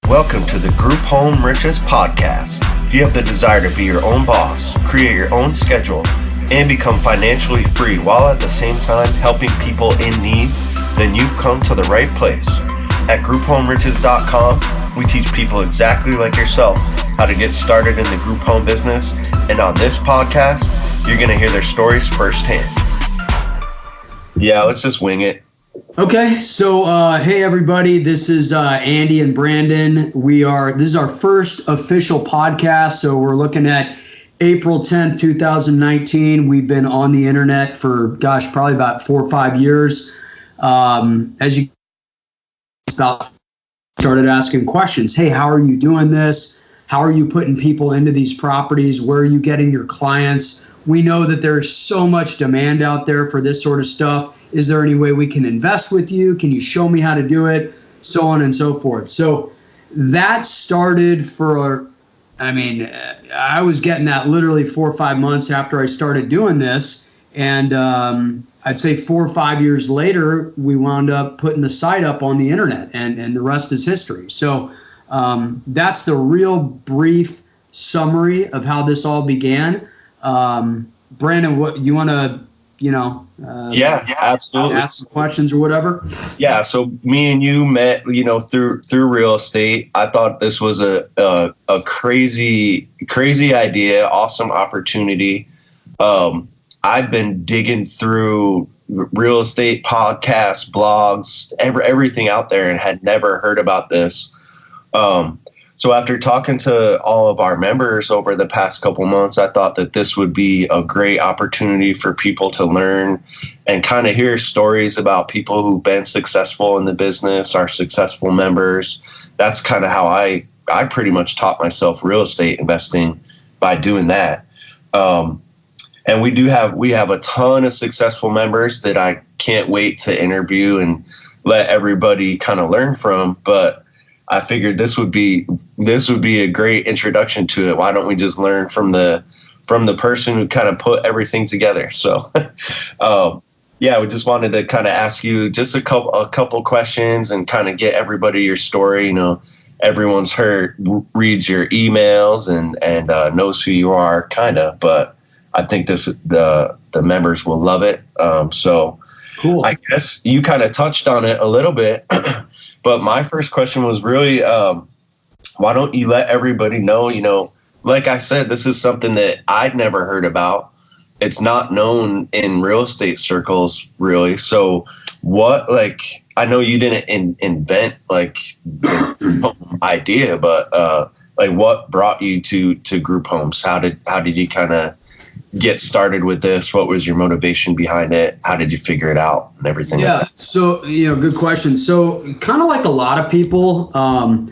Welcome to the Group Home Riches Podcast. If you have the desire to be your own boss, create your own schedule, and become financially free while at the same time helping people in need, then you've come to the right place. At GroupHomeRiches.com, we teach people exactly like yourself how to get started in the group home business. And on this podcast, you're going to hear their stories firsthand. Yeah, let's just wing it. Okay, so hey everybody, this is Andy and Brandon. This is our first official podcast, so we're looking at April 10th, 2019. We've been on the internet for, probably about 4 or 5 years. As you started asking questions, hey, how are you doing this? How are you putting people into these properties? Where are you getting your clients? We know that there's so much demand out there for this sort of stuff. Is there any way we can invest with you? Can you show me how to do it? So on and so forth. So that started I was getting that literally 4 or 5 months after I started doing this. And I'd say 4 or 5 years later, we wound up putting the site up on the internet, and the rest is history. So that's the real brief summary of how this all began. Brandon, what you want to, absolutely, ask some questions or whatever? Yeah. So me and you met, through real estate. I thought this was a crazy idea, awesome opportunity. I've been digging through real estate podcasts, blogs, everything out there, and had never heard about this. So after talking to all of our members over the past couple months, I thought that this would be a great opportunity for people to learn and kind of hear stories about people who've been successful in the business, our successful members. That's kind of how I pretty much taught myself real estate investing, by doing that. And we have a ton of successful members that I can't wait to interview and let everybody kind of learn from. But I figured this would be a great introduction to it. Why don't we just learn from the person who kind of put everything together? So, we just wanted to kind of ask you just a couple questions and kind of get everybody your story. Everyone's reads your emails and knows who you are, kind of. But I think the members will love it. So cool. I guess you kind of touched on it a little bit. But my first question was really, why don't you let everybody know, like I said, this is something that I'd never heard about. It's not known in real estate circles, really. So I know you didn't invent the idea, but what brought you to group homes? How did you kind of get started with this? What was your motivation behind it? How did you figure it out and everything? Yeah. Like that? So, good question. So kind of like a lot of people, I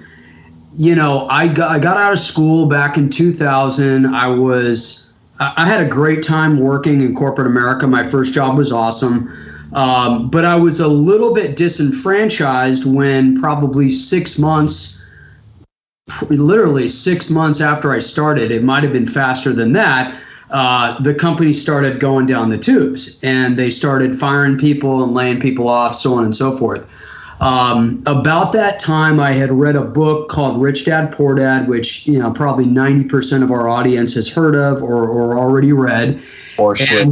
got out of school back in 2000. I had a great time working in corporate America. My first job was awesome. But I was a little bit disenfranchised when probably 6 months, literally 6 months after I started, it might've been faster than that. The company started going down the tubes, and they started firing people and laying people off, so on and so forth. About that time, I had read a book called Rich Dad, Poor Dad, which, probably 90% of our audience has heard of or already read. Or shit.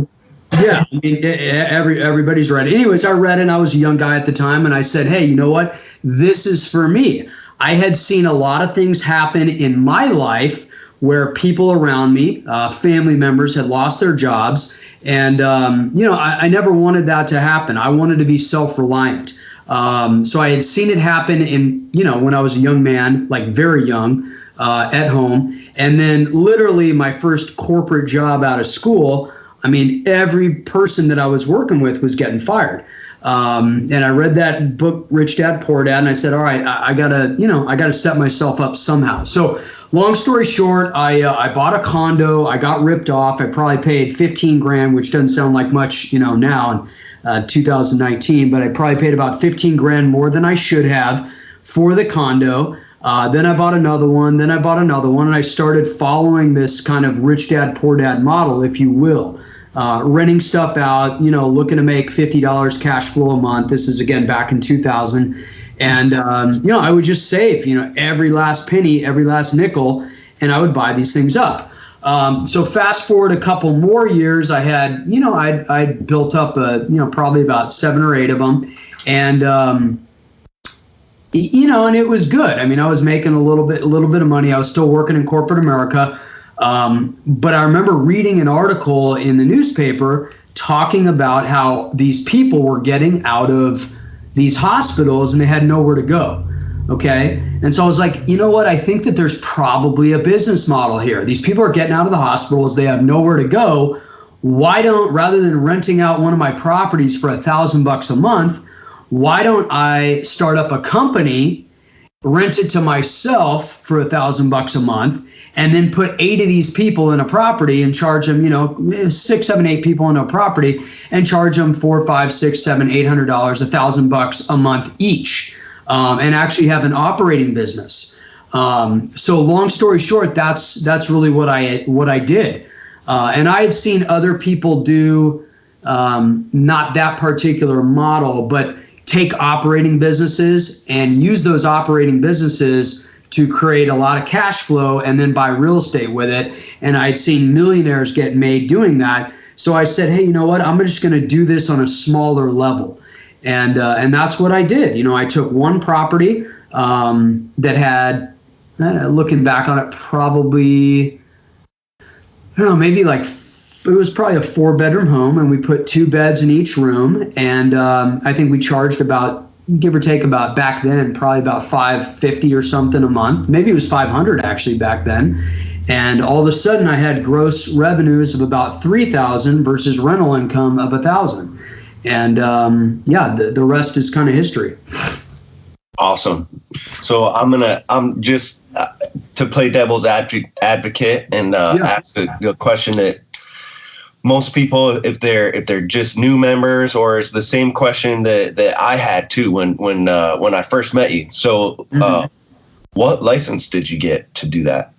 Yeah, everybody's read it. Anyways, I read it, and I was a young guy at the time, and I said, hey, you know what? This is for me. I had seen a lot of things happen in my life where people around me, family members, had lost their jobs. And, I never wanted that to happen. I wanted to be self-reliant. So I had seen it happen when I was a young man, like very young, at home. And then literally my first corporate job out of school, every person that I was working with was getting fired. And I read that book, Rich Dad, Poor Dad, and I said, all right, I gotta set myself up somehow. So long story short, I bought a condo. I got ripped off. I probably paid $15,000, which doesn't sound like much, now in 2019, but I probably paid about $15,000 more than I should have for the condo. Then I bought another one. And I started following this kind of Rich Dad, Poor Dad model, if you will. Renting stuff out, looking to make $50 cash flow a month. This is again back in 2000. And, I would just save, every last penny, every last nickel, and I would buy these things up. So fast forward a couple more years, I had, I'd built up, probably about 7 or 8 of them. And, and it was good. I mean, I was making a little bit of money. I was still working in corporate America. But I remember reading an article in the newspaper talking about how these people were getting out of these hospitals and they had nowhere to go. Okay. And so I was like, you know what? I think that there's probably a business model here. These people are getting out of the hospitals. They have nowhere to go. Why don't, rather than renting out one of my properties for $1,000 a month, why don't I start up a company, rent it to myself for $1,000 a month, and then put 8 of these people in a property and charge them, 6, 7, 8 people in a property and charge them $400, $500, $600, $700, $800, $1,000 a month each, and actually have an operating business. So long story short, that's really what I did. And I had seen other people do not that particular model, but take operating businesses and use those operating businesses to create a lot of cash flow and then buy real estate with it. And I'd seen millionaires get made doing that. So I said, hey, you know what? I'm just going to do this on a smaller level. And that's what I did. I took one property that had, looking back on it, probably, I don't know, maybe like, it was probably a 4-bedroom home, and we put 2 beds in each room. And I think we charged about, give or take, about back then, probably about $550 or something a month. Maybe it was $500 actually back then. And all of a sudden I had gross revenues of about $3,000 versus rental income of $1,000. And the rest is kind of history. Awesome. So I'm just to play devil's advocate and ask a question that most people, if they're just new members, or it's the same question that I had too when I first met you. So, what license did you get to do that?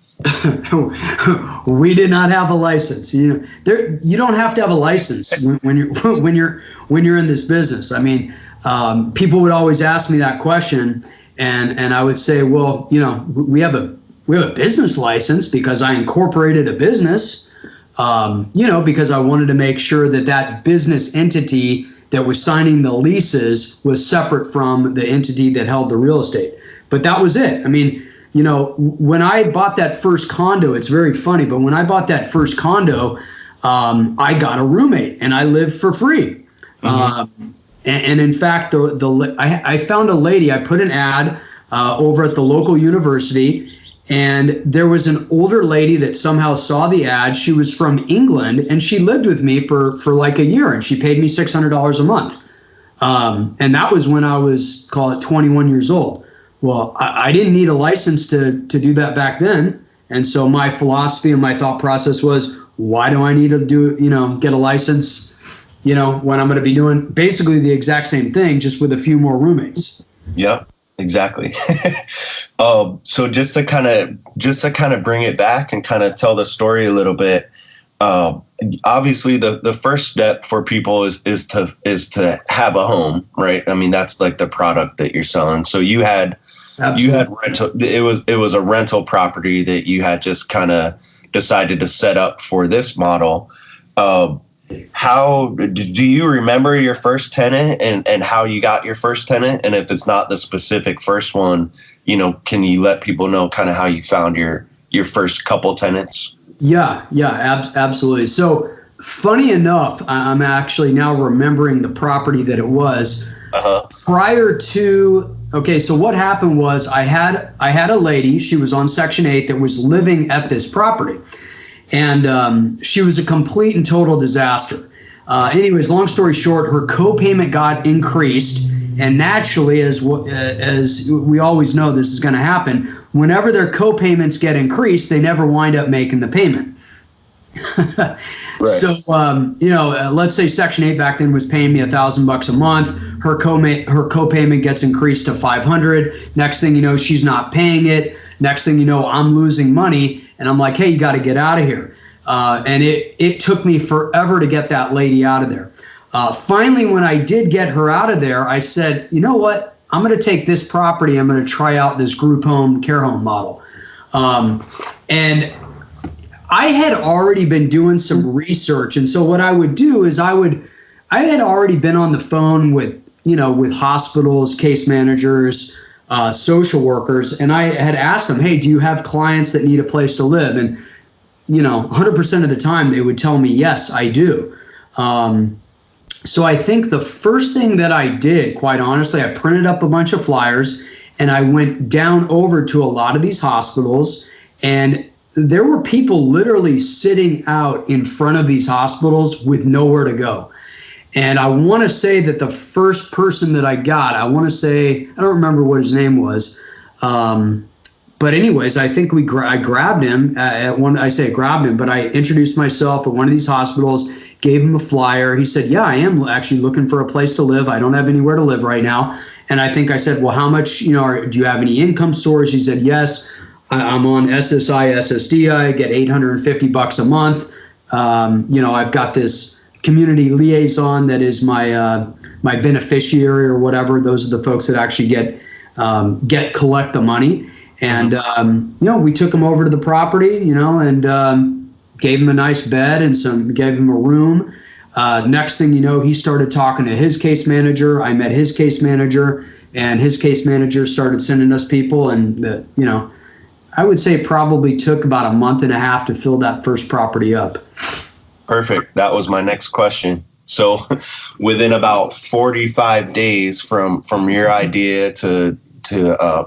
We did not have a license. You don't have to have a license when you're in this business. I mean, people would always ask me that question, and I would say, well, we have a business license because I incorporated a business. Because I wanted to make sure that business entity that was signing the leases was separate from the entity that held the real estate. But that was it. I mean, when I bought that first condo, it's very funny, but when I bought that first condo, I got a roommate and I lived for free. Mm-hmm. And in fact, I found a lady. I put an ad over at the local university. And there was an older lady that somehow saw the ad. She was from England, and she lived with me for like a year, and she paid me $600 a month. And that was when I was, call it, 21 years old. Well, I didn't need a license to do that back then. And so my philosophy and my thought process was, why do I need to get a license, when I'm going to be doing basically the exact same thing, just with a few more roommates? Yeah. Exactly. So just to kind of bring it back and kind of tell the story a little bit. Obviously, the first step for people is to have a home, right? I mean, that's like the product that you're selling. So you had rental. It was a rental property that you had just kind of decided to set up for this model. How do you remember your first tenant and how you got your first tenant? And if it's not the specific first one, can you let people know kind of how you found your first couple tenants? Yeah, absolutely. So funny enough, I'm actually now remembering the property that it was. Prior to, okay, so what happened was I had a lady, she was on Section 8 that was living at this property. And she was a complete and total disaster. Anyways, long story short, her co-payment got increased. And naturally, as we always know this is going to happen, whenever their co-payments get increased, they never wind up making the payment. Right. So, let's say Section 8 back then was paying me $1,000 a month. Her co-payment gets increased to $500. Next thing you know, she's not paying it. Next thing you know, I'm losing money. And I'm like, hey, you got to get out of here. And it took me forever to get that lady out of there. Finally, when I did get her out of there, I said, you know what? I'm going to take this property, I'm going to try out this group home, care home model. And I had already been doing some research. And so what I would do is I had already been on the phone with hospitals, case managers, social workers. And I had asked them, hey, do you have clients that need a place to live? And, 100% of the time they would tell me, yes, I do. So I think the first thing that I did, quite honestly, I printed up a bunch of flyers and I went down over to a lot of these hospitals, and there were people literally sitting out in front of these hospitals with nowhere to go. And I want to say that the first person that I got, I don't remember what his name was. But anyways, I think I grabbed him at one. I say I grabbed him, but I introduced myself at one of these hospitals, gave him a flyer. He said, yeah, I am actually looking for a place to live. I don't have anywhere to live right now. And I think I said, well, how much, do you have any income source? He said, yes, I'm on SSI, SSDI, get $850 a month. I've got this community liaison that is my beneficiary or whatever. Those are the folks that actually collect the money. And, we took him over to the property, and gave him a nice bed and gave him a room. Next thing you know, he started talking to his case manager. I met his case manager, and his case manager started sending us people. And, I would say it probably took about a month and a half to fill that first property up. Perfect. That was my next question. So within about 45 days from your idea to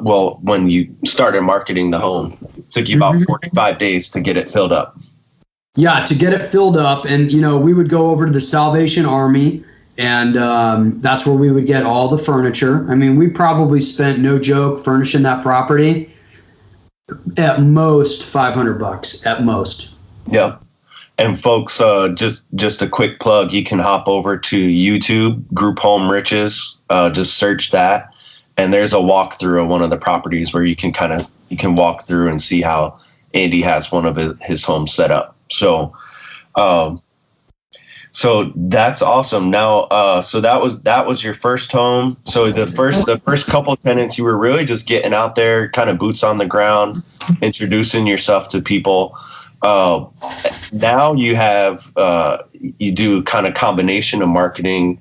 when you started marketing the home, it took you about 45 days to get it filled up. Yeah, to get it filled up. And, we would go over to the Salvation Army, and that's where we would get all the furniture. I mean, we probably spent, no joke, furnishing that property at most $500 at most. Yeah. And folks, just a quick plug, you can hop over to YouTube, Group Home Riches, just search that. And there's a walkthrough of one of the properties where you can walk through and see how Andy has one of his homes set up. So that's awesome. Now, so that was your first home. So the first couple of tenants, you were really just getting out there, kind of boots on the ground, introducing yourself to people. Now you have, you do kind of combination of marketing.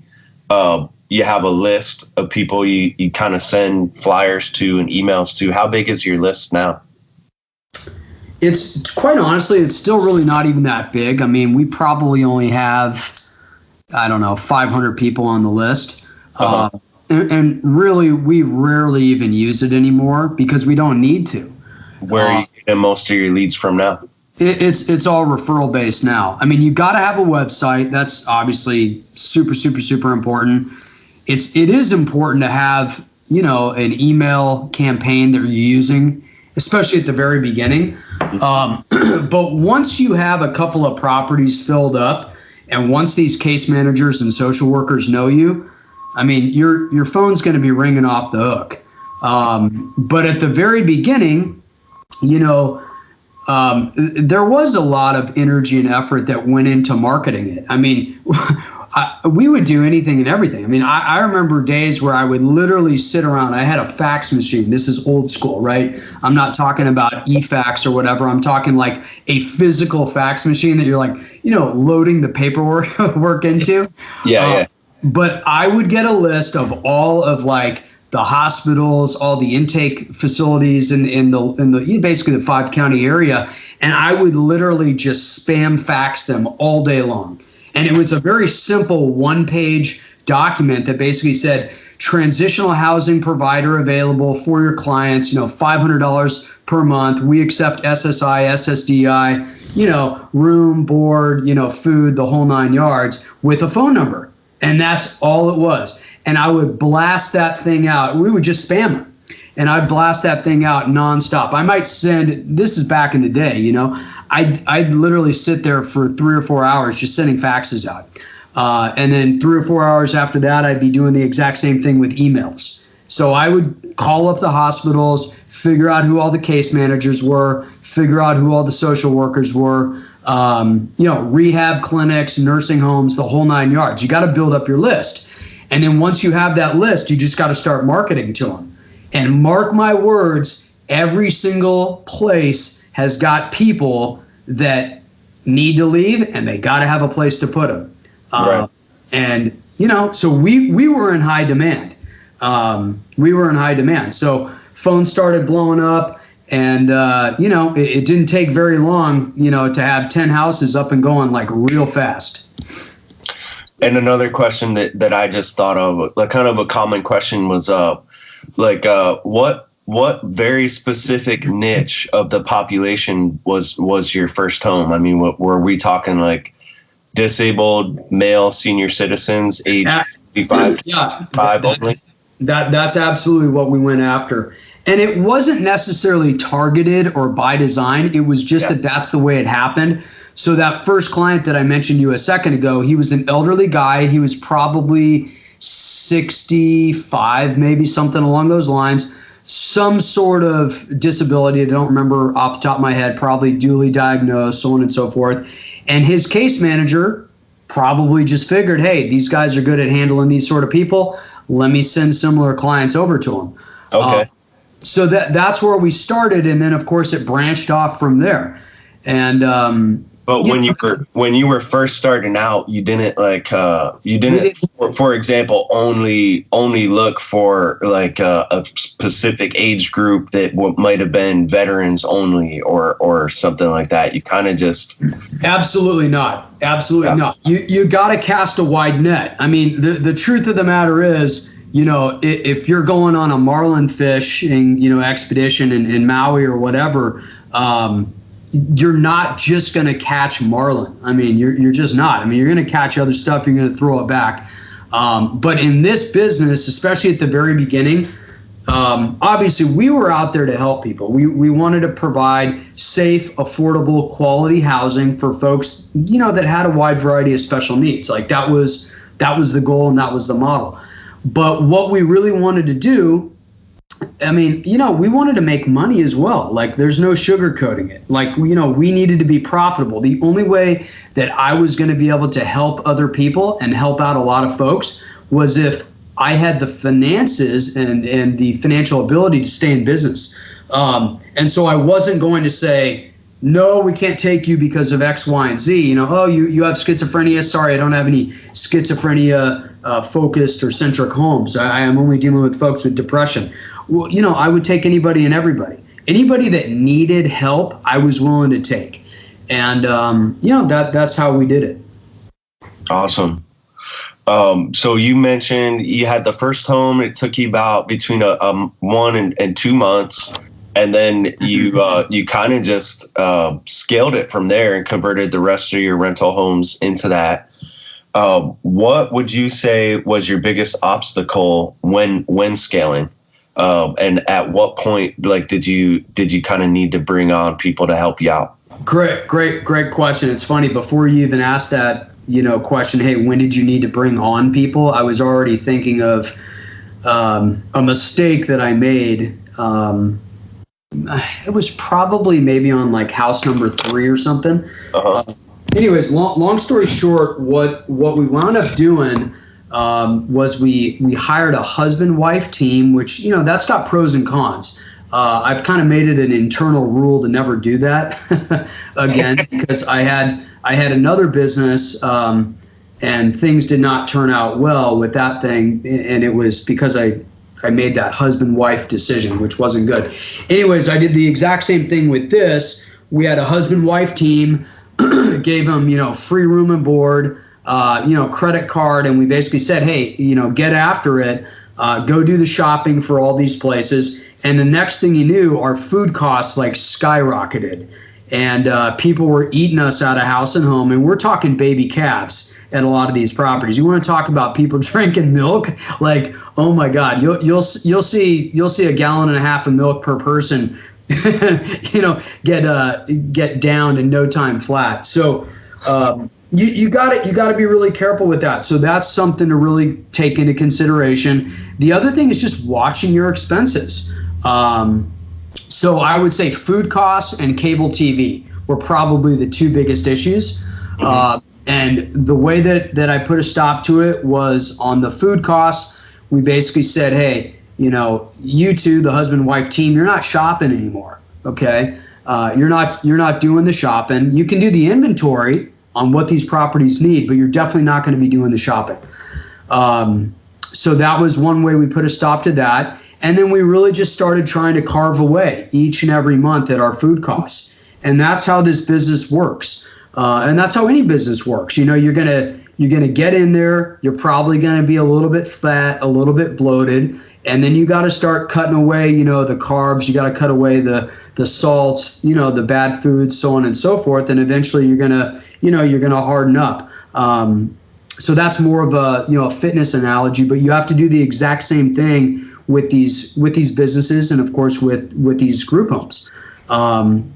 You have a list of people you kind of send flyers to and emails to. How big is your list now? It's quite honestly, it's still really not even that big. I mean, we probably only have, 500 people on the list. And really, we rarely even use it anymore because we don't need to. Where are you getting most of your leads from now? It's all referral based now. I mean, you got to have a website. That's obviously super, super, super important. It is important to have, an email campaign that you're using, especially at the very beginning. But once you have a couple of properties filled up, and once these case managers and social workers know you, I mean, your phone's going to be ringing off the hook. But at the very beginning, there was a lot of energy and effort that went into marketing it. I mean, we would do anything and everything. I mean, I remember days where I would literally sit around. I had a fax machine. This is old school, right? I'm not talking about e-fax or whatever. I'm talking like a physical fax machine that you're like, loading the paperwork into. Yeah. But I would get a list of all of like the hospitals, all the intake facilities in the basically the 5-county area, and I would literally just spam fax them all day long. And it was a very simple one-page document that basically said, transitional housing provider available for your clients, $500 per month. We accept SSI, SSDI, room, board, food, the whole 9 yards with a phone number. And that's all it was. And I would blast that thing out. We would just spam them. And I'd blast that thing out nonstop. I might send, this is back in the day, I'd literally sit there for 3 or 4 hours just sending faxes out. And then 3 or 4 hours after that, I'd be doing the exact same thing with emails. So I would call up the hospitals, figure out who all the case managers were, figure out who all the social workers were, rehab clinics, nursing homes, the whole 9 yards. You got to build up your list. And then once you have that list, you just got to start marketing to them. And mark my words, every single place has got people that need to leave, and they got to have a place to put them. Right. And, so we were in high demand. So phones started blowing up, and, it didn't take very long, to have 10 houses up and going like real fast. And another question that I just thought of, like kind of a common question was, what very specific niche of the population was your first home? I mean, were we talking like disabled male senior citizens, age 55, yeah, 65 only? That's absolutely what we went after. And it wasn't necessarily targeted or by design. It was just that that's the way it happened. So that first client that I mentioned to you a second ago, he was an elderly guy. He was probably 65, maybe something along those lines. Some sort of disability, I don't remember off the top of my head, probably duly diagnosed, so on and so forth. And his case manager probably just figured, hey, these guys are good at handling these sort of people. Let me send similar clients over to them. Okay. So that's where we started, and then of course it branched off from there. And but when you were first starting out, you didn't for example, only look for like a specific age group that might have been veterans only or something like that. You kind of just absolutely not. You got to cast a wide net. I mean, the truth of the matter is, if you're going on a marlin fishing, expedition in Maui or whatever, you're not just going to catch marlin. I mean, you're just not. I mean, you're going to catch other stuff. You're going to throw it back. But in this business, especially at the very beginning, obviously we were out there to help people. We wanted to provide safe, affordable, quality housing for folks, that had a wide variety of special needs. Like that was the goal, and that was the model. But what we really wanted to do, I mean, we wanted to make money as well. Like there's no sugarcoating it. Like, we needed to be profitable. The only way that I was going to be able to help other people and help out a lot of folks was if I had the finances and the financial ability to stay in business. And so I wasn't going to say, no, we can't take you because of X, Y, and Z. You have schizophrenia. Sorry, I don't have any schizophrenia focused or centric homes. I am only dealing with folks with depression. Well, I would take anybody and everybody. Anybody that needed help, I was willing to take. And, that's how we did it. Awesome. So you mentioned you had the first home. It took you about between 1 and 2 months. And then you kind of just scaled it from there and converted the rest of your rental homes into that. What would you say was your biggest obstacle when scaling? And at what point, did you kind of need to bring on people to help you out? Great question. It's funny, before you even asked that, question, hey, when did you need to bring on people? I was already thinking of a mistake that I made. It was probably maybe on like house number 3 or something. Uh-huh. Anyways, long story short, what we wound up doing was we hired a husband-wife team, which, that's got pros and cons. I've kind of made it an internal rule to never do that again, because I had another business and things did not turn out well with that thing. And it was because I made that husband-wife decision, which wasn't good. Anyways, I did the exact same thing with this. We had a husband-wife team, gave them, free room and board, credit card. And we basically said, hey, get after it, go do the shopping for all these places. And the next thing you knew, our food costs skyrocketed. And people were eating us out of house and home. And we're talking baby calves at a lot of these properties. You want to talk about people drinking milk? Like, oh my God, you'll see a gallon and a half of milk per person, get down in no time flat. So you got to be really careful with that. So that's something to really take into consideration. The other thing is just watching your expenses. So I would say food costs and cable TV were probably the 2 biggest issues. And the way that I put a stop to it was on the food costs. We basically said, hey, you two, the husband and wife team, you're not shopping anymore. Okay. You're not doing the shopping. You can do the inventory on what these properties need, but you're definitely not going to be doing the shopping. So that was one way we put a stop to that. And then we really just started trying to carve away each and every month at our food costs. And that's how this business works. And that's how any business works. You're gonna get in there. You're probably gonna be a little bit fat, a little bit bloated, and then you got to start cutting away, the carbs. You got to cut away the salts, the bad foods, so on and so forth. And eventually, you're gonna harden up. So that's more of a fitness analogy, but you have to do the exact same thing with these businesses, and of course with these group homes.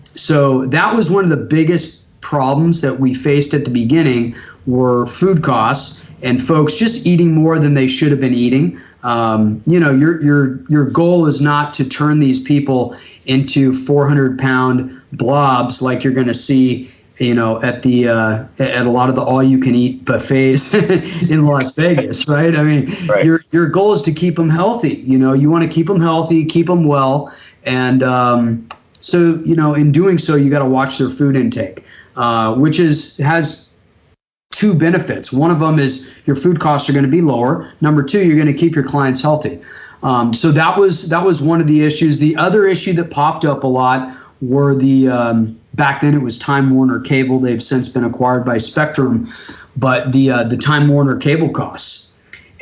So that was one of the biggest problems that we faced at the beginning were food costs and folks just eating more than they should have been eating. Your goal is not to turn these people into 400-pound blobs like you're going to see at a lot of the all-you-can-eat buffets in Las Vegas, right? I mean, right. Your goal is to keep them healthy. You want to keep them healthy, keep them well, and so in doing so, you got to watch their food intake, which has two benefits. One of them is your food costs are going to be lower. Number two, you're going to keep your clients healthy. So that was one of the issues. The other issue that popped up a lot were the back then it was Time Warner Cable. They've since been acquired by Spectrum, but the Time Warner cable costs.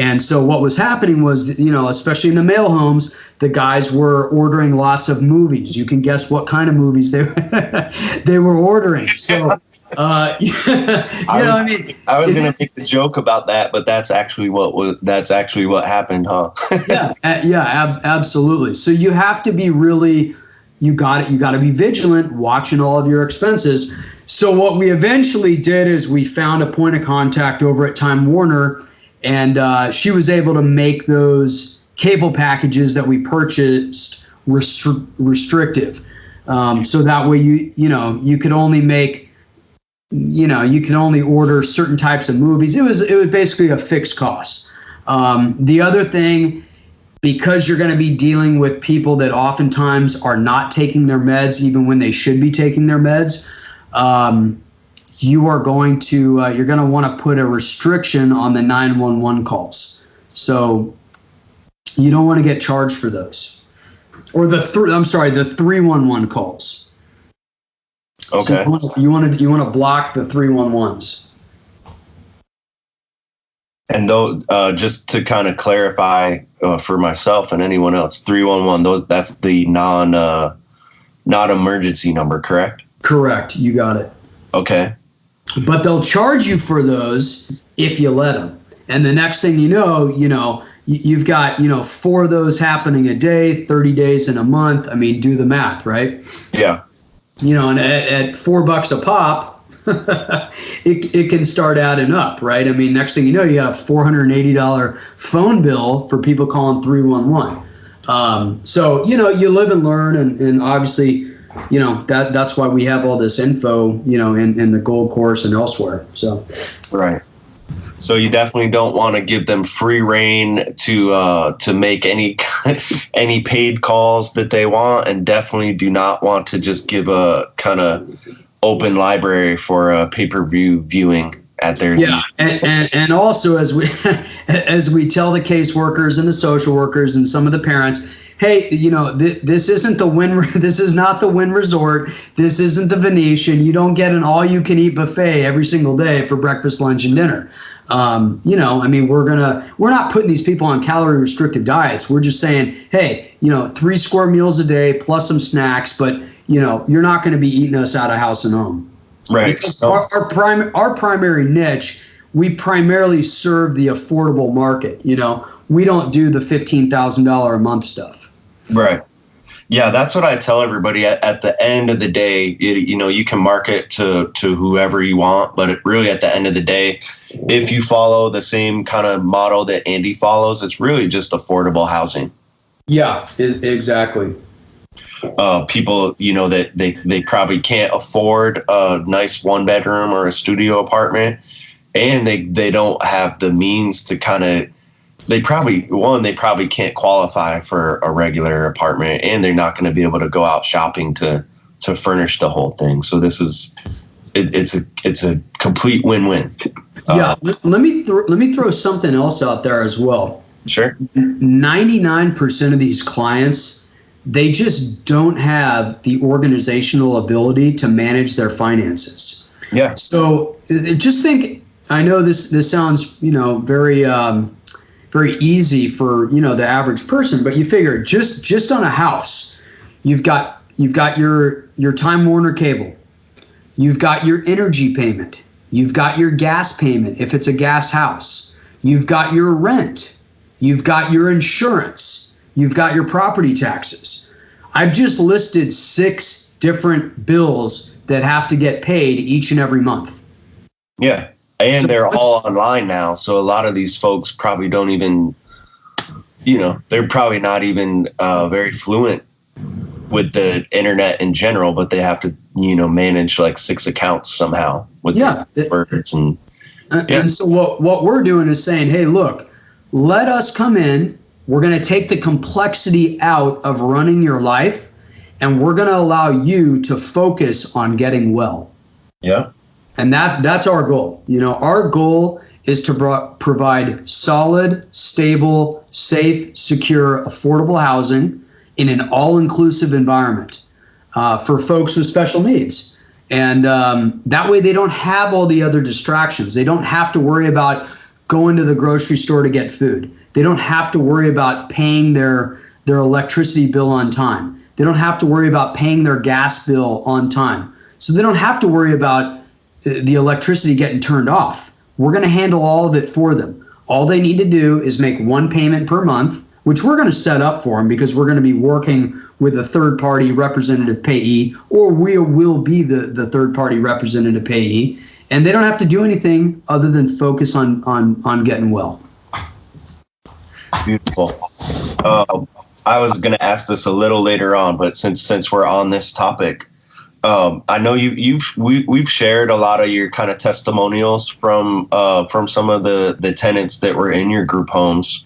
And so what was happening was, especially in the mail homes, the guys were ordering lots of movies. You can guess what kind of movies they were ordering. So, I was going to make a joke about that, but that's actually what happened, huh? Absolutely. So you have to be really. You got to be vigilant, watching all of your expenses. So what we eventually did is we found a point of contact over at Time Warner, and she was able to make those cable packages that we purchased restrictive. So that way you could only make, you can only order certain types of movies. It was basically a fixed cost. The other thing, because you're going to be dealing with people that oftentimes are not taking their meds even when they should be taking their meds, you're going to want to put a restriction on the 911 calls. So you don't want to get charged for those, or the 311 calls. Okay. So you want to block the 311s. And those, just to kind of clarify for myself and anyone else, 311, that's the non-emergency number, correct? Correct. You got it. Okay. But they'll charge you for those if you let them. And the next thing you know, you've got, 4 of those happening a day, 30 days in a month. I mean, do the math, right? Yeah. And at $4 a pop, it can start adding up, right? I mean, next thing you know, you got a $480 phone bill for people calling 311. So, you live and learn, and obviously, that's why we have all this info, in the Gold Course and elsewhere. So, right. So you definitely don't want to give them free reign to make any paid calls that they want, and definitely do not want to just give a kind of open library for a pay-per-view viewing at their and also as we tell the caseworkers and the social workers and some of the parents, hey, this isn't the Wynn, this is not the Wynn Resort, this isn't the Venetian. You don't get an all-you-can-eat buffet every single day for breakfast, lunch, and dinner. We're not putting these people on calorie restrictive diets. We're just saying, hey, 3 square meals a day plus some snacks, but you're not going to be eating us out of house and home. Right. Because our primary niche, we primarily serve the affordable market. We don't do the $15,000 a month stuff. Right. Yeah, that's what I tell everybody. At the end of the day, you can market to whoever you want, but really at the end of the day, if you follow the same kind of model that Andy follows, it's really just affordable housing. Yeah, exactly. people, that they probably can't afford a nice 1-bedroom or a studio apartment, and they don't have the means to they probably can't qualify for a regular apartment, and they're not going to be able to go out shopping to furnish the whole thing. So this is it's a complete win-win. Yeah, let me throw something else out there as well. Sure. 99% of these clients, they just don't have the organizational ability to manage their finances. Yeah. So just think, I know this sounds, very very easy for, the average person, but you figure just on a house, you've got your Time Warner cable, you've got your energy payment, you've got your gas payment if it's a gas house, you've got your rent, you've got your insurance, you've got your property taxes. I've just listed 6 different bills that have to get paid each and every month. Yeah. And they're all online now. So a lot of these folks probably don't even, they're probably not even very fluent with the internet in general, but they have to, manage like 6 accounts somehow with their words. And so what we're doing is saying, hey, look, let us come in. We're going to take the complexity out of running your life, and we're going to allow you to focus on getting well. Yeah. And that's our goal. Our goal is to provide solid, stable, safe, secure, affordable housing in an all-inclusive environment for folks with special needs. And that way they don't have all the other distractions. They don't have to worry about going to the grocery store to get food. They don't have to worry about paying their electricity bill on time. They don't have to worry about paying their gas bill on time. So they don't have to worry about the electricity getting turned off. We're going to handle all of it for them. All they need to do is make 1 payment per month, which we're going to set up for them because we're going to be working with a third-party representative payee, or we will be the third-party representative payee, and they don't have to do anything other than focus on getting well. Beautiful. I was going to ask this a little later on, but since we're on this topic, I know we've shared a lot of your kind of testimonials from some of the tenants that were in your group homes.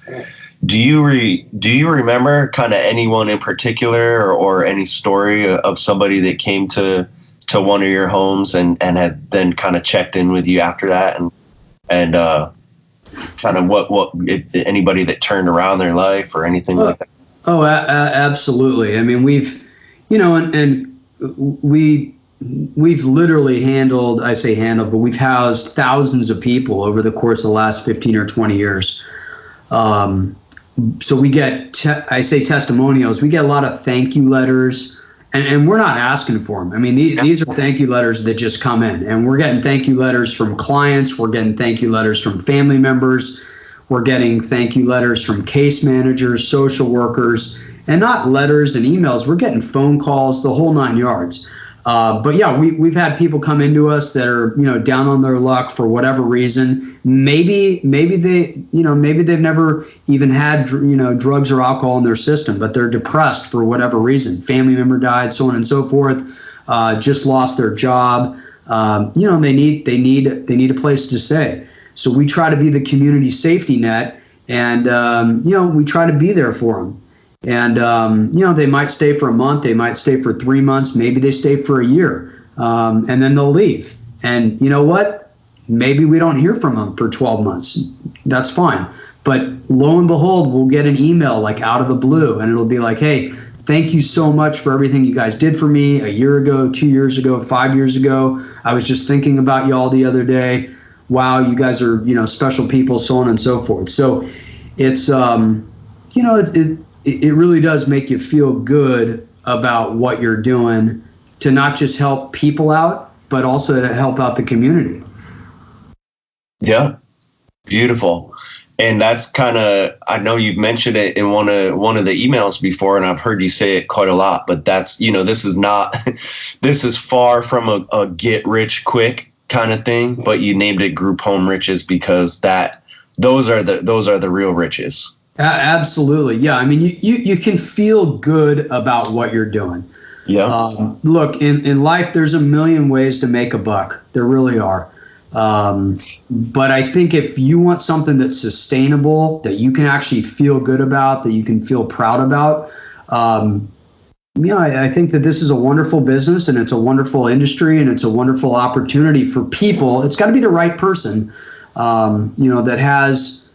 Do you remember kind of anyone in particular or any story of somebody that came to one of your homes and had then kind of checked in with you after that and kind of what if anybody that turned around their life or anything like that? Oh, absolutely. I mean, we've literally but we've housed thousands of people over the course of the last 15 or 20 years. So we get, testimonials. We get a lot of thank you letters, and we're not asking for them. I mean, these are thank you letters that just come in, and we're getting thank you letters from clients. We're getting thank you letters from family members. We're getting thank you letters from case managers, social workers, and not letters and emails. We're getting phone calls, the whole 9 yards. But yeah, we've had people come into us that are, down on their luck for whatever reason. Maybe they've never even had, drugs or alcohol in their system, but they're depressed for whatever reason. Family member died, so on and so forth. Just lost their job. They need a place to stay. So we try to be the community safety net, and we try to be there for them. And, they might stay for a month, they might stay for 3 months, maybe they stay for a year, and then they'll leave. And you know what? Maybe we don't hear from them for 12 months. That's fine. But lo and behold, we'll get an email like out of the blue, and it'll be like, hey, thank you so much for everything you guys did for me a year ago, 2 years ago, 5 years ago. I was just thinking about y'all the other day. Wow, you guys are, special people, so on and so forth. So it's, it really does make you feel good about what you're doing to not just help people out, but also to help out the community. Yeah, beautiful. And that's kind of, I know you've mentioned it in one of the emails before, and I've heard you say it quite a lot, but that's, this is far from a get rich quick kind of thing, but you named it Group Home Riches because those are the real riches. Absolutely. Yeah. I mean, you can feel good about what you're doing. Yeah. Look, in life, there's a million ways to make a buck. There really are. But I think if you want something that's sustainable, that you can actually feel good about, that you can feel proud about, I think that this is a wonderful business, and it's a wonderful industry, and it's a wonderful opportunity for people. It's got to be the right person, that has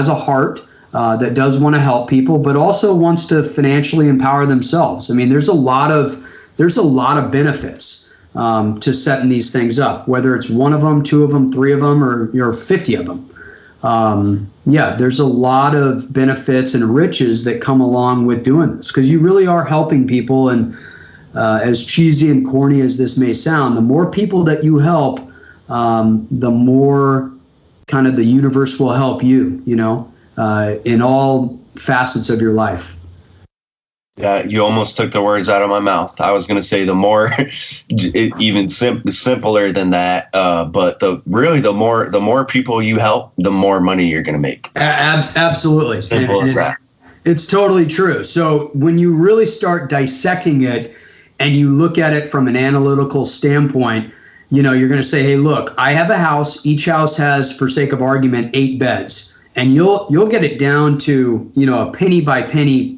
a heart, that does want to help people, but also wants to financially empower themselves. I mean, there's a lot of benefits to setting these things up, whether it's one of them, two of them, three of them, or 50 of them. There's a lot of benefits and riches that come along with doing this, because you really are helping people. And as cheesy and corny as this may sound, the more people that you help, the more kind of the universe will help you, in all facets of your life. Yeah, you almost took the words out of my mouth. I was going to say the more, even simpler than that. But the more people you help, the more money you're going to make. Absolutely, Simple as that. It's totally true. So when you really start dissecting it, and you look at it from an analytical standpoint, you're going to say, hey, look, I have a house. Each house has, for sake of argument, 8 beds, and you'll get it down to a penny by penny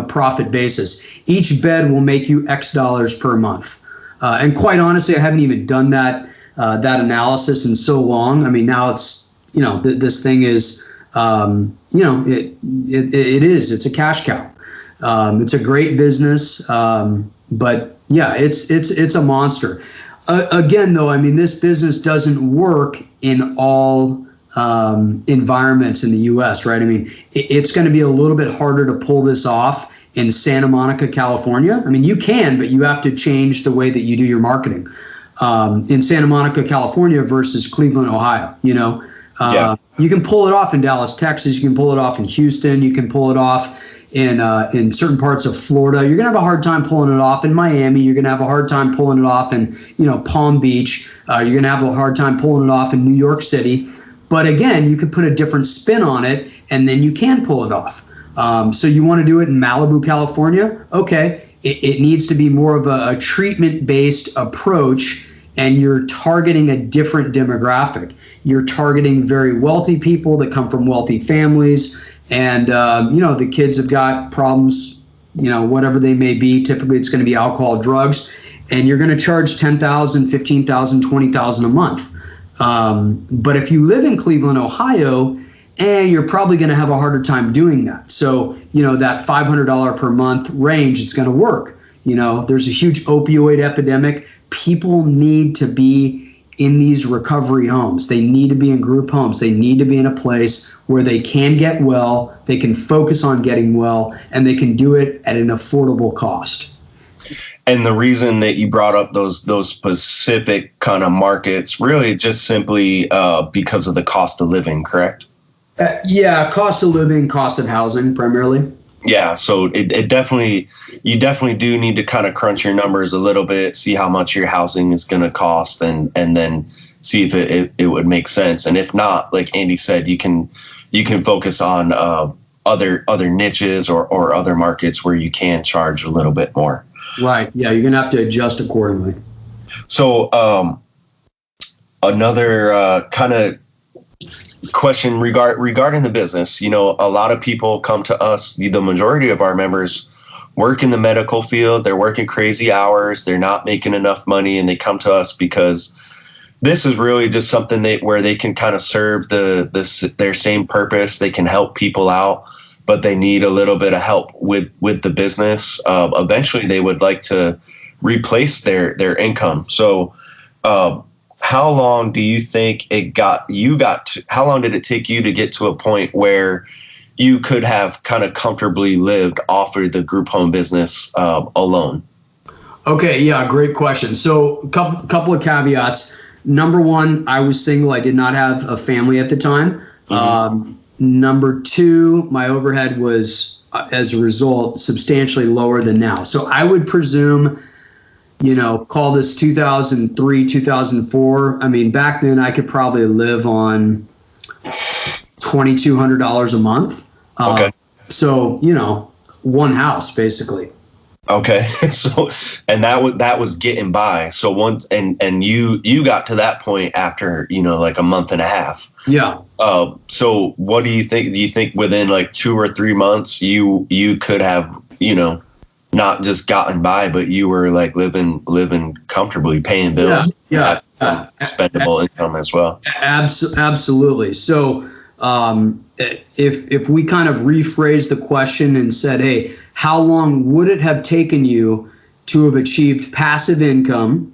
profit basis. Each bed will make you X dollars per month. And quite honestly, I haven't even done that analysis in so long. I mean, now it's, this thing is, it's a cash cow. It's a great business. But yeah, it's a monster. Again, though, I mean, this business doesn't work in all environments in the U.S., right? I mean, it's going to be a little bit harder to pull this off in Santa Monica, California. I mean, you can, but you have to change the way that you do your marketing in Santa Monica, California versus Cleveland, Ohio. You can pull it off in Dallas, Texas. You can pull it off in Houston. You can pull it off in certain parts of Florida. You're going to have a hard time pulling it off in Miami. You're going to have a hard time pulling it off in Palm Beach. You're going to have a hard time pulling it off in New York City. But again, you could put a different spin on it, and then you can pull it off. So you want to do it in Malibu, California? Okay. It needs to be more of a treatment-based approach, and you're targeting a different demographic. You're targeting very wealthy people that come from wealthy families, and the kids have got problems, whatever they may be. Typically, it's going to be alcohol, drugs, and you're going to charge $10,000, $15,000, $20,000 a month. But if you live in Cleveland, Ohio, you're probably going to have a harder time doing that. So, that $500 per month range, it's going to work. There's a huge opioid epidemic. People need to be in these recovery homes. They need to be in group homes. They need to be in a place where they can get well, they can focus on getting well, and they can do it at an affordable cost. And the reason that you brought up those specific kind of markets, really just simply because of the cost of living, correct? Cost of living, cost of housing primarily. Yeah, so it definitely, you definitely do need to kind of crunch your numbers a little bit, see how much your housing is going to cost, and then see if it would make sense. And if not, like Andy said, you can focus on other niches or other markets where you can charge a little bit more. Right. Yeah, you're going to have to adjust accordingly. So another kind of question regarding the business, a lot of people come to us, the majority of our members work in the medical field. They're working crazy hours. They're not making enough money, and they come to us because this is really just something where they can kind of serve their same purpose. They can help people out, but they need a little bit of help with the business. Eventually, they would like to replace their income. So, how long do you think how long did it take you to get to a point where you could have kind of comfortably lived off of the group home business alone? Okay, yeah, great question. So a couple of caveats. Number one, I was single. I did not have a family at the time. Mm-hmm. Number two, my overhead was, as a result, substantially lower than now. So I would presume, call this 2003, 2004. I mean, back then I could probably live on $2,200 a month. Okay. So, one house basically. Okay. So, and that was getting by. So once, and you got to that point after, like a month and a half. Yeah. So what do you think? Do you think within like 2 or 3 months you could have, not just gotten by, but you were like living comfortably, paying bills, yeah, some spendable income as well? Absolutely. So, if we kind of rephrase the question and said, hey, how long would it have taken you to have achieved passive income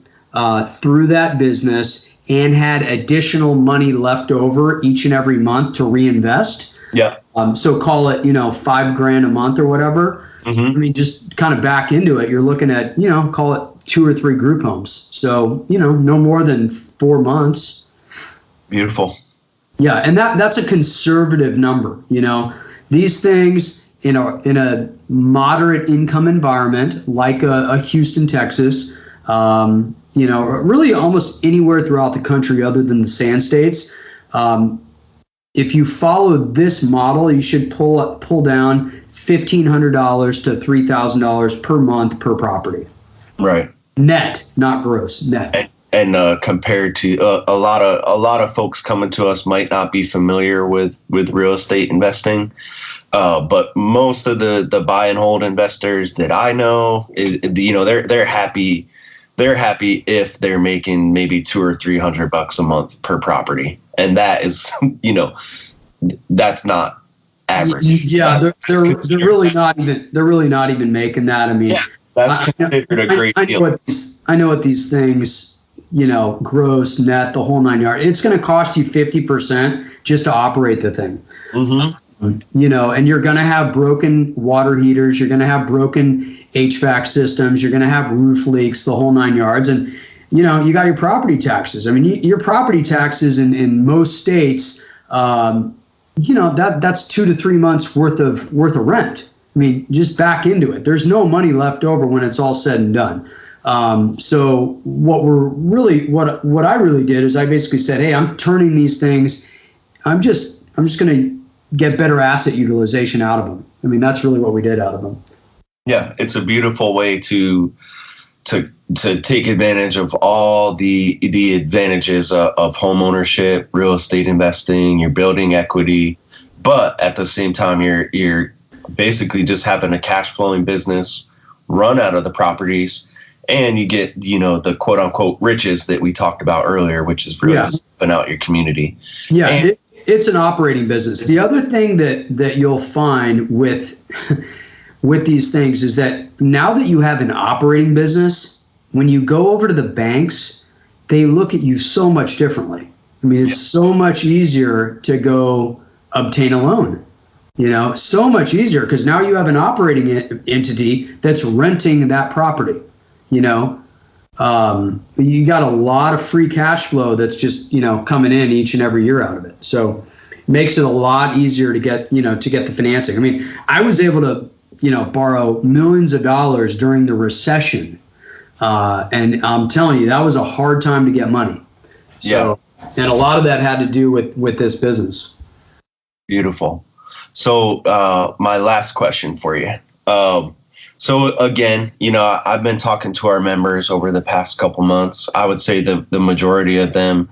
through that business and had additional money left over each and every month to reinvest? Yeah. So call it, $5,000 a month or whatever. Mm-hmm. I mean, just kind of back into it. You're looking at, call it 2 or 3 group homes. So, no more than 4 months. Beautiful. Yeah, and that's a conservative number. These things in a moderate income environment like a Houston, Texas, really almost anywhere throughout the country other than the Sand States. If you follow this model, you should pull down $1,500 to $3,000 per month per property. Right. Net, not gross. Net. And compared to a lot of folks coming to us might not be familiar with real estate investing, but most of the buy and hold investors that I know, they're happy. They're happy if they're making maybe $200 or $300 a month per property, and that is, that's not average. Yeah, they're really not even making that. I mean, that's considered a great deal. I know what these things. Gross, net, the whole 9 yards. It's going to cost you 50% just to operate the thing. Mm-hmm. And you're going to have broken water heaters. You're going to have broken HVAC systems. You're going to have roof leaks, the whole 9 yards. And, you got your property taxes. I mean, your property taxes in most states, that's 2 to 3 months worth of rent. I mean, just back into it. There's no money left over when it's all said and done. So what I really did is I basically said, hey, I'm turning these things. I'm just going to get better asset utilization out of them. I mean, that's really what we did out of them. Yeah. It's a beautiful way to take advantage of all the advantages of home ownership, real estate investing, you're building equity, but at the same time, you're basically just having a cash flowing business run out of the properties. And you get, the quote unquote riches that we talked about earlier, which is really just helping out your community. Yeah, it's an operating business. The other thing that you'll find with these things is that now that you have an operating business, when you go over to the banks, they look at you so much differently. I mean, it's so much easier to go obtain a loan. So much easier because now you have an operating entity that's renting that property. You got a lot of free cash flow that's just, coming in each and every year out of it. So it makes it a lot easier to get the financing. I mean, I was able to, borrow millions of dollars during the recession. And I'm telling you, that was a hard time to get money. So, and a lot of that had to do with this business. Beautiful. So, my last question for you. So again, I've been talking to our members over the past couple months. I would say the majority of them,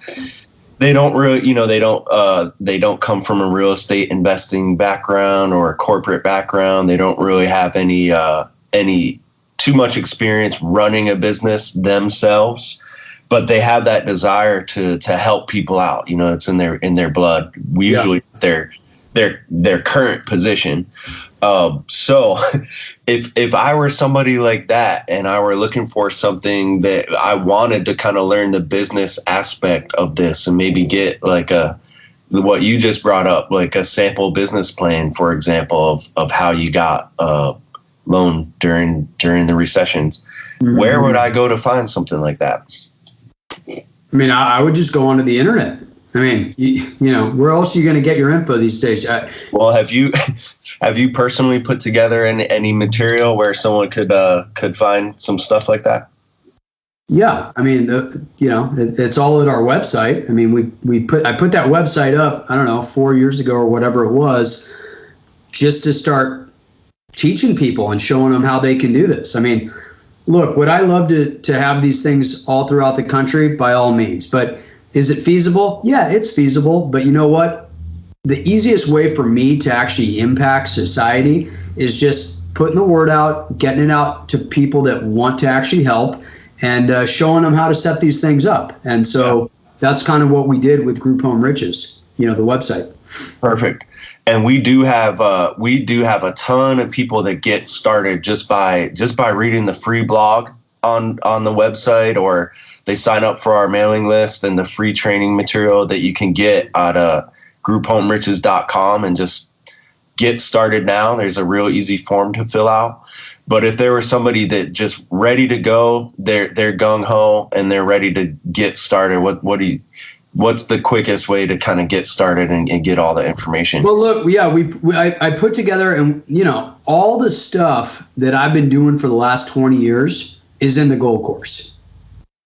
they don't really, they don't come from a real estate investing background or a corporate background. They don't really have any too much experience running a business themselves, but they have that desire to help people out. It's in their blood. Usually their current position. So if I were somebody like that and I were looking for something that I wanted to kind of learn the business aspect of this and maybe get like what you just brought up, like a sample business plan, for example, of how you got a loan during the recessions, where would I go to find something like that? I mean, I would just go onto the internet. I mean, where else are you going to get your info these days? Well, have you personally put together any material where someone could find some stuff like that? Yeah, I mean, it's all at our website. I mean, I put that website up, I don't know, 4 years ago or whatever it was. just to start teaching people and showing them how they can do this. I mean, look, would I love to have these things all throughout the country? By all means. But is it feasible? Yeah, it's feasible. But you know what? The easiest way for me to actually impact society is just putting the word out, getting it out to people that want to actually help, and showing them how to set these things up. And so that's kind of what we did with Group Home Riches, the website. Perfect. And we do have a ton of people that get started just by reading the free blog on the website, or they sign up for our mailing list and the free training material that you can get at grouphomeriches.com, and just get started now. There's a real easy form to fill out. But if there was somebody that just ready to go, they're gung ho and they're ready to get started, what's the quickest way to kind of get started and get all the information? Well, look, I put together, and all the stuff that I've been doing for the last 20 years is in the Gold Course.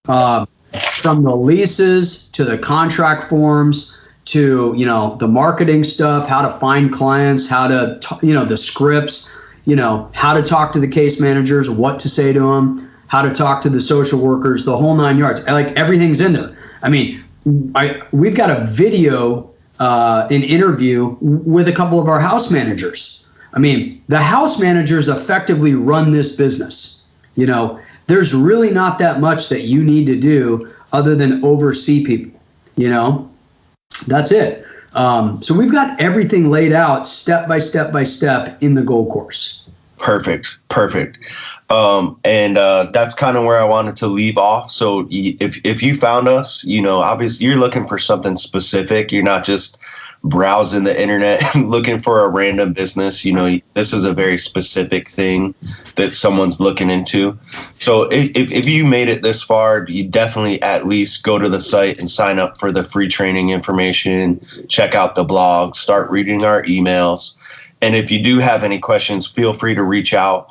From the leases to the contract forms to the marketing stuff, how to find clients, how to the scripts, how to talk to the case managers, what to say to them, how to talk to the social workers, the whole 9 yards. Like, everything's in there. I mean, we've got a video, an interview with a couple of our house managers. I mean, the house managers effectively run this business. There's really not that much that you need to do other than oversee people. That's it. So we've got everything laid out step by step by step in the Gold Course. Perfect. And that's kind of where I wanted to leave off. So if you found us, obviously you're looking for something specific. You're not just browsing the internet looking for a random business. This is a very specific thing that someone's looking into. So if you made it this far, you definitely at least go to the site and sign up for the free training information, check out the blog, start reading our emails. And if you do have any questions, feel free to reach out.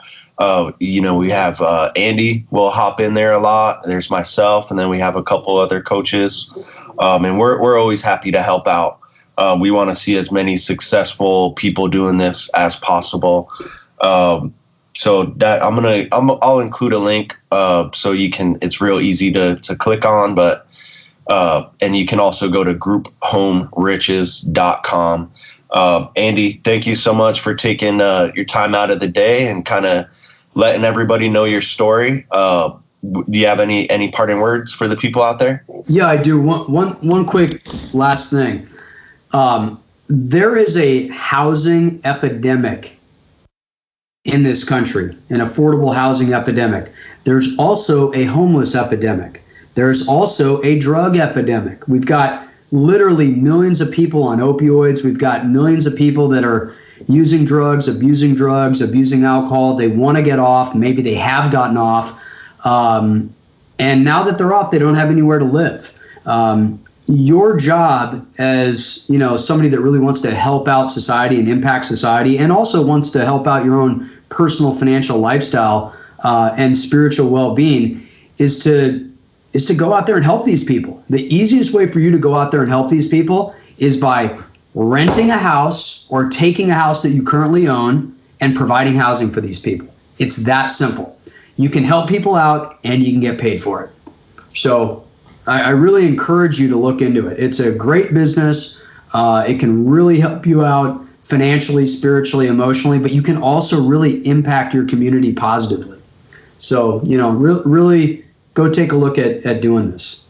We have Andy will hop in there a lot. There's myself, and then we have a couple other coaches. And we're always happy to help out. We want to see as many successful people doing this as possible. So that I'll include a link so you can. It's real easy to click on, but and you can also go to grouphomeriches.com. Andy, thank you so much for taking your time out of the day and kind of letting everybody know your story. Do you have any parting words for the people out there? Yeah, I do. One quick last thing. There is a housing epidemic in this country, an affordable housing epidemic. There's also a homeless epidemic. There's also a drug epidemic. We've got literally millions of people on opioids. We've got millions of people that are using drugs, abusing alcohol. They want to get off. Maybe they have gotten off. And now that they're off, they don't have anywhere to live. Your job as, somebody that really wants to help out society and impact society, and also wants to help out your own personal financial lifestyle and spiritual well-being, is to go out there and help these people. The easiest way for you to go out there and help these people is by renting a house or taking a house that you currently own and providing housing for these people. It's that simple. You can help people out and you can get paid for it. So I really encourage you to look into it. It's a great business. It can really help you out financially, spiritually, emotionally, but you can also really impact your community positively. So, really go take a look at doing this.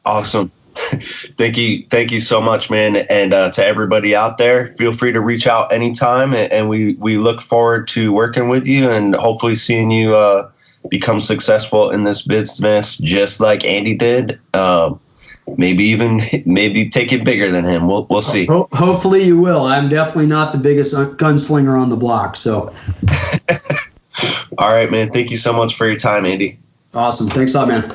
Awesome. Thank you so much, man. And to everybody out there, feel free to reach out anytime. And we look forward to working with you and hopefully seeing you become successful in this business, just like Andy did. Maybe take it bigger than him. We'll see. Hopefully you will. I'm definitely not the biggest gunslinger on the block. So. All right, man. Thank you so much for your time, Andy. Awesome. Thanks a lot, man.